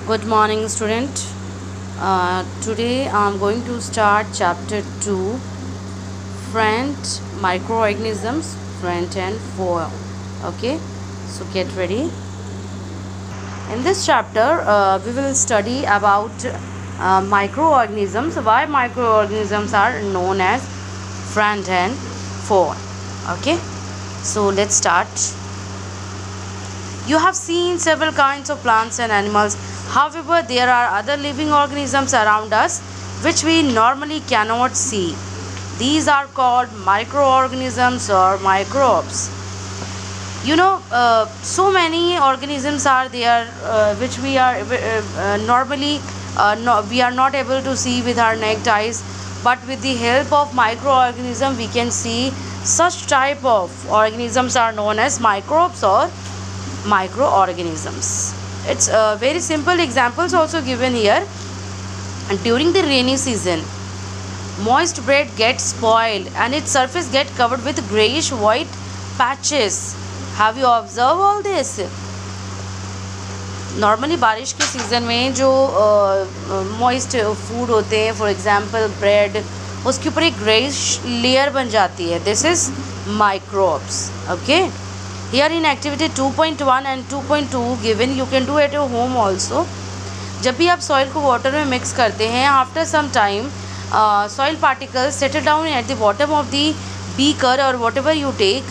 Good morning, student. Today I'm going to start chapter 2, Friend Microorganisms, Friend and Foe. Okay, so get ready. In this chapter, we will study about microorganisms, why microorganisms are known as friend and foe. Okay, so let's start. You have seen several kinds of plants and animals. However, there are other living organisms around us which we normally cannot see. These are called microorganisms or microbes. So many organisms are there which we are normally we are not able to see with our naked eyes, but with the help of microorganism we can see. Such type of organisms are known as microbes or microorganisms. It's very simple examples also given here. During the rainy season, moist bread gets spoiled and its surface get covered with grayish white patches. Have you observed all this? Normally बारिश के season में जो moist food होते हैं, for example bread, उसके ऊपर एक greyish layer बन जाती है. This is microbes. Okay, here in activity 2.1 and 2.2 given, you can do at your home also. जब भी आप सॉइल को वाटर में मिक्स करते हैं, after some time soil particles settle down at the bottom of the beaker or whatever you take,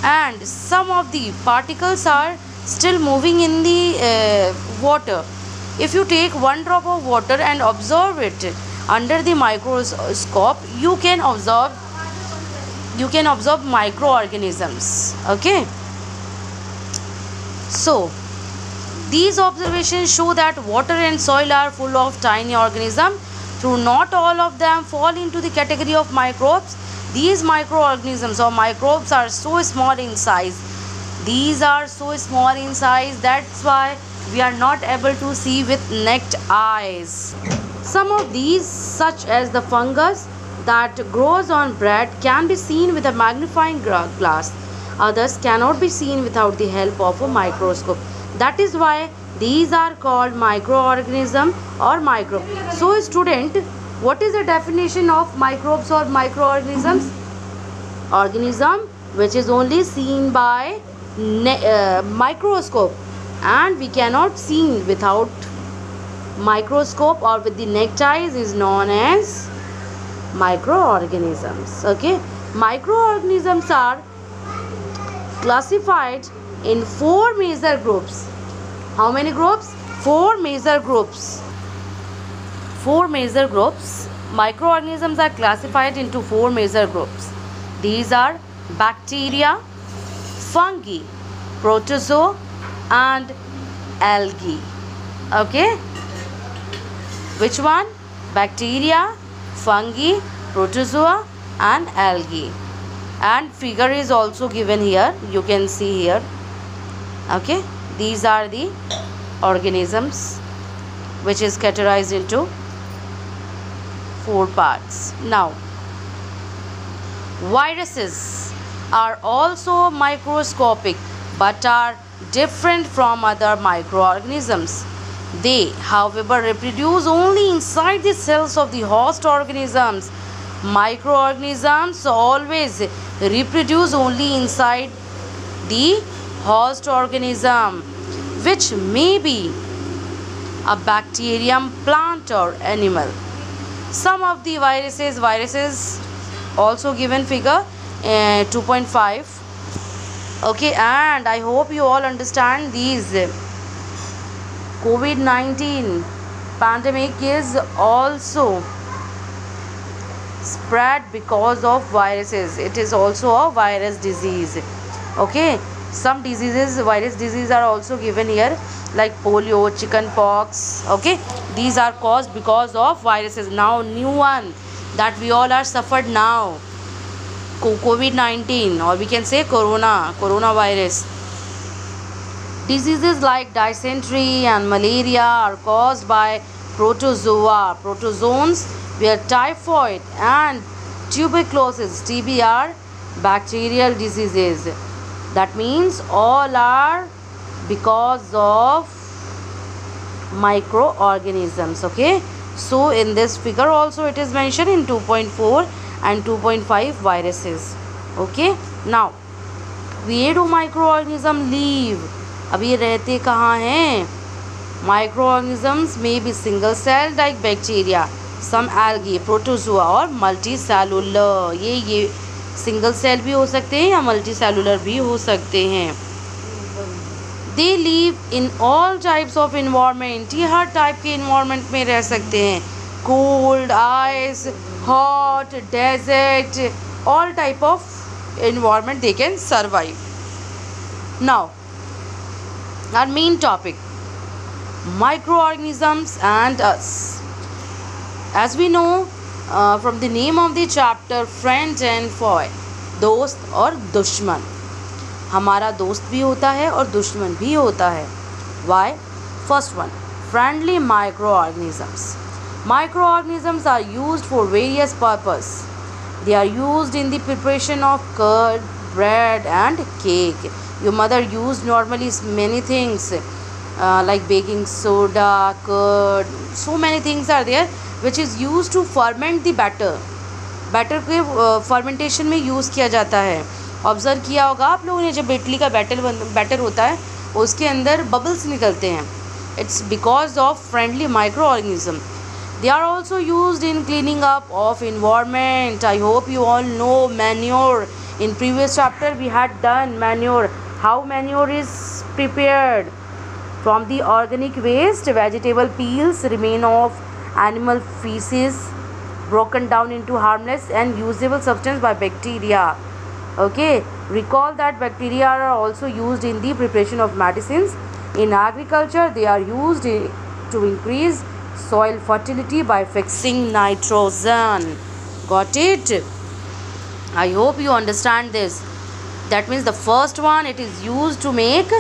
and some of the particles are still moving in the water. If you take one drop of water and observe it under the microscope, you can observe microorganisms. Okay, so these observations show that water and soil are full of tiny organisms. Though not all of them fall into the category of microbes, these microorganisms or microbes are so small in size. These are so small in size, that's why we are not able to see with naked eyes. Some of these, such as the fungus that grows on bread, can be seen with a magnifying glass. Others cannot be seen without the help of a microscope. That is why these are called microorganism or microbe. So student, what is the definition of microbes or microorganisms? Organism which is only seen by microscope, and we cannot see without microscope or with the naked eyes, is known as microorganisms. Okay, microorganisms are classified in 4 major groups. How many groups? 4 major groups. 4 major groups. Microorganisms are classified into 4 major groups. These are bacteria, fungi, protozoa and algae. Okay, which one? Bacteria, fungi, protozoa and algae. And figure is also given here, you can see here. Okay, these are the organisms which is categorized into 4 parts. Now, viruses are also microscopic but are different from other microorganisms. They, however, reproduce only inside the cells of the host organisms. Microorganisms always reproduce only inside the host organism, which may be a bacterium, plant or animal. Some of the viruses also given figure 2.5. Okay, and I hope you all understand these. COVID-19 pandemic is also spread because of viruses. It is also a virus disease. Okay, some diseases, virus disease are also given here, like polio, chicken pox. Okay, these are caused because of viruses. Now new one that we all are suffered now, COVID-19, or we can say coronavirus. Diseases like dysentery and malaria are caused by protozoa. Protozoans, where typhoid and tuberculosis, TB, are bacterial diseases. That means all are because of microorganisms. Okay, so in this figure also it is mentioned in 2.4 and 2.5 viruses. Okay, now where do microorganism live? अब ये रहते कहाँ हैं? Microorganisms may be single celled like bacteria, some algae, protozoa और multicellular. ये single cell भी हो सकते हैं या मल्टी सेलुलर भी हो सकते हैं. They live in all types of environment. ये हर टाइप के इन्वायरमेंट में रह सकते हैं. Cold, ice, hot, desert, all type of environment they can survive. Now our main topic, microorganisms and us. As we know from the name of the chapter, friend and foe, दोस्त और दुश्मन. हमारा दोस्त भी होता है और दुश्मन भी होता है. Why? First one, friendly microorganisms. Microorganisms are used for various purposes. They are used in the preparation of curd, bread and cake. Your mother used normally many things like baking soda, curd, so many things are there which is used to ferment the batter. Batter के fermentation में use किया जाता है. Observe किया होगा आप लोगों ने, जब इडली का बैटर होता है उसके अंदर बबल्स निकलते हैं. It's because of friendly microorganism. They are also used in cleaning up of environment. I hope you all know manure. In previous chapter we had done manure, how manure is prepared. From the organic waste, vegetable peels, remain of animal feces, broken down into harmless and usable substance by bacteria. Okay, recall that bacteria are also used in the preparation of medicines. In agriculture, they are used to increase soil fertility by fixing nitrogen. Got it? I hope you understand this. That means the first one, it is used to make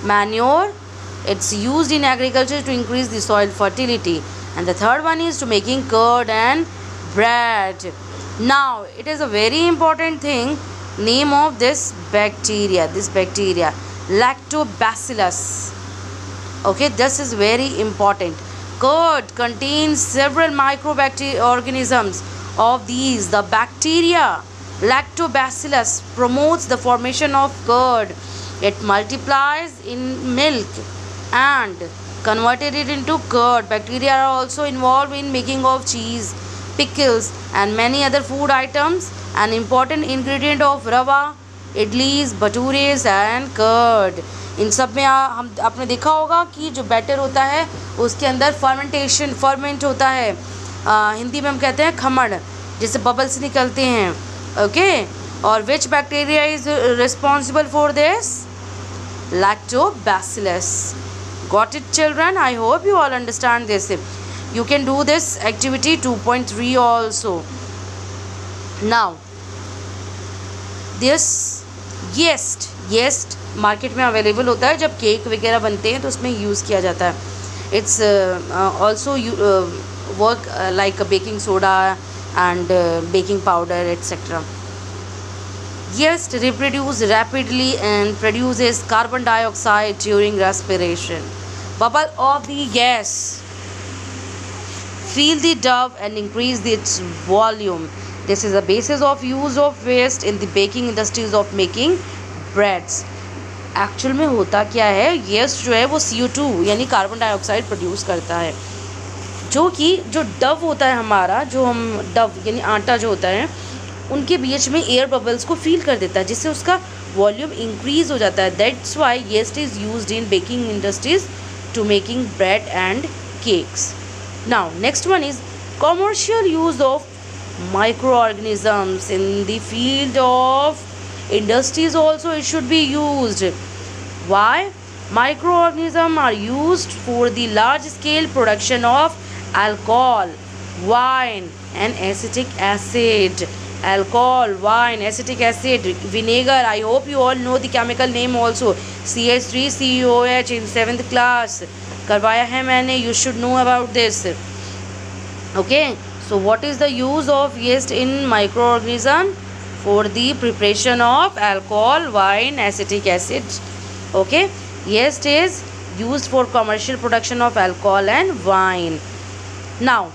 manure. It's used in agriculture to increase the soil fertility. And the third one is to making curd and bread. Now it is a very important thing, name of this bacteria, lactobacillus. Okay, this is very important. Curd contains several microorganisms. Of these, the bacteria lactobacillus promotes the formation of curd. It multiplies in milk and converted it into curd. Bacteria are also involved in making of cheese, pickles and many other food items. An important ingredient of rava, idlis, bhatures and curd. इन सब में हम आपने देखा होगा कि जो batter होता है उसके अंदर फर्मेंट होता है. हिंदी में हम कहते हैं खमण, जिससे बबल्स निकलते हैं. ओके, और विच bacteria is responsible for this? Lactobacillus. Got it, children? I hope you all understand this. You can do this activity 2.3 also. Now this yeast market में अवेलेबल होता है. जब केक वगैरह बनते हैं तो उसमें यूज़ किया जाता है. It's also work like baking soda and baking powder etc. Yeast reproduce rapidly and produces carbon dioxide during respiration. Bubble of the gas fill the dough and increase its volume. This is the basis of use of waste in the baking industries of making breads. Actual में होता क्या है, yeast जो है वो CO2 यानी carbon dioxide produce करता है, जो कि जो डव होता है हमारा, जो हम डव यानी आटा जो होता है उनके बीच में एयर बबल्स को फील कर देता है, जिससे उसका वॉल्यूम इंक्रीज हो जाता है. That's why yeast is used in baking industries to making bread and cakes. Now next one is commercial use of microorganisms in the field of industries also it should be used. Why? Microorganisms are used for the large scale production of alcohol, wine and acetic acid. Alcohol, wine, acetic acid, vinegar. I hope you all know the chemical name also. CH3COH in 7th class करवाया है मैंने. You should know about this. Okay, so what is the use of yeast in microorganism? For the preparation of alcohol, wine, acetic acid. Okay, yeast is used for commercial production of alcohol and wine. Now,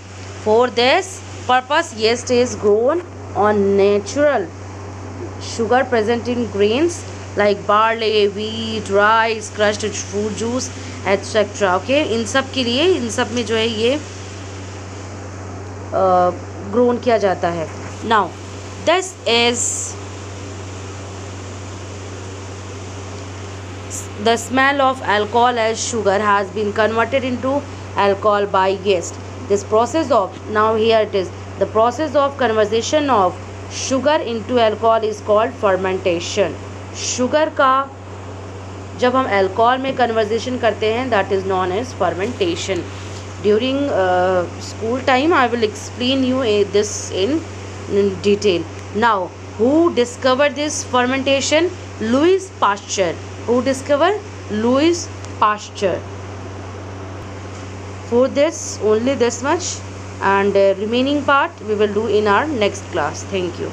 for this purpose, yeast is grown on natural sugar present in grains like barley, wheat, rice, crushed fruit juice, etc. Okay, इन सब के लिए, इन सब में जो है ये grown किया जाता है. Now, this is the smell of alcohol as sugar has been converted into alcohol by yeast. This process of, now here it is, the process of conversion of sugar into alcohol is called fermentation. Sugar का जब हम alcohol में conversion करते हैं, that is known as fermentation. During school time I will explain you this in detail. Now, who discovered this fermentation? Louis Pasteur. Who discovered? Louis Pasteur. For this, only this much, and remaining part we will do in our next class. Thank you.